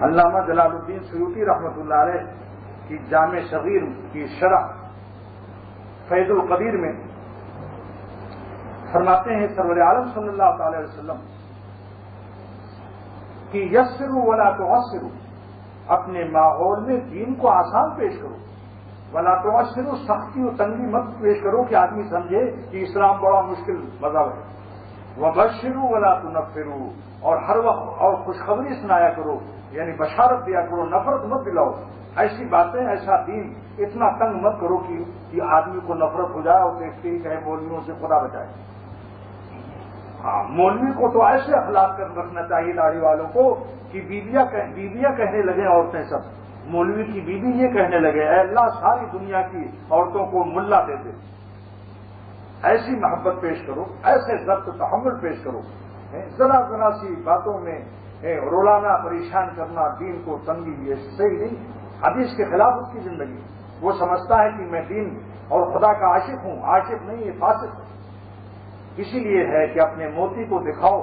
علامہ جلال الدین سیوطی رحمۃ اللہ علیہ کی جامع صغیر کی شرح فیض القدیر میں فرماتے ہیں سرور عالم صلی اللہ تعالی علیہ وسلم کہ یسروا ولا تعسروا، اپنے ماحول میں دین کو آسان پیش کرو، ولا تعسروا، سختی و تنگی مت پیش کرو کہ آدمی سمجھے کہ اسلام بڑا مشکل مذہب ہے، وبشروا ولا تنفروا، اور ہر وقت اور خوشخبری سنایا کرو، یعنی بشارت دیا کرو، نفرت مت دلاؤ، ایسی باتیں ایسا دین اتنا تنگ مت کرو کہ آدمی کو نفرت ہو جائے اور دیکھتے ہی کہے مولویوں سے خدا بچائے۔ ہاں، مولوی کو تو ایسے اخلاق کر رکھنا چاہیے داڑھی والوں کو کہ بیویاں کہنے لگے عورتیں سب، مولوی کی بیوی یہ کہنے لگے اے اللہ ساری دنیا کی عورتوں کو ملا دے دے، ایسی محبت پیش کرو، ایسے ضبط تحمل پیش کرو، ذرا ذرا سی باتوں میں رولانا، پریشان کرنا، دین کو تنگی، یہ صحیح نہیں، حدیث کے خلاف اس کی زندگی۔ وہ سمجھتا ہے کہ میں دین اور خدا کا عاشق ہوں، عاشق نہیں، یہ فاسق ہے۔ اسی لیے ہے کہ اپنے موتی کو دکھاؤ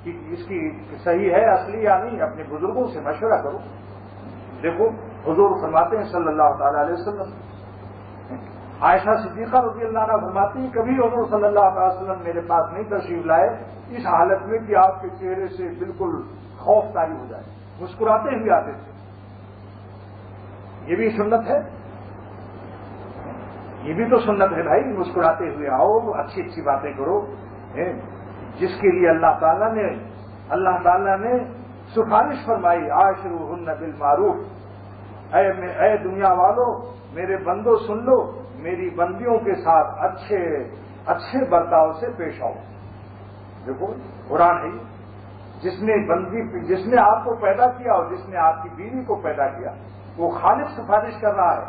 کہ اس کی صحیح ہے اصلی یا نہیں، اپنے بزرگوں سے مشورہ کرو۔ دیکھو حضور فرماتے ہیں صلی اللہ تعالی علیہ وسلم، عائشہ صدیقہ رضی اللہ عنہ فرماتی ہیں کبھی حضور صلی اللہ علیہ وسلم میرے پاس نہیں تشریف لائے اس حالت میں کہ آپ کے چہرے سے بالکل خوف طاری ہو جائے، مسکراتے ہوئے آتے تھے۔ یہ بھی سنت ہے، یہ بھی تو سنت ہے بھائی، مسکراتے ہوئے آؤ، اچھی اچھی باتیں کرو، جس کے لیے اللہ تعالیٰ نے سفارش فرمائی عاشروہن بالمعروف، اے دنیا والوں میرے بندوں سن لو، میری بندیوں کے ساتھ اچھے برتاؤ سے پیش آؤ۔ دیکھو قرآن ہے، جس نے آپ کو پیدا کیا اور جس نے آپ کی بیوی کو پیدا کیا وہ خالق سفارش کر رہا ہے۔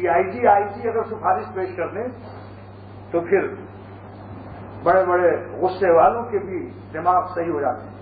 آئی جی اگر سفارش پیش کر دیں تو پھر بڑے بڑے غصے والوں کے بھی دماغ صحیح ہو جاتے ہیں۔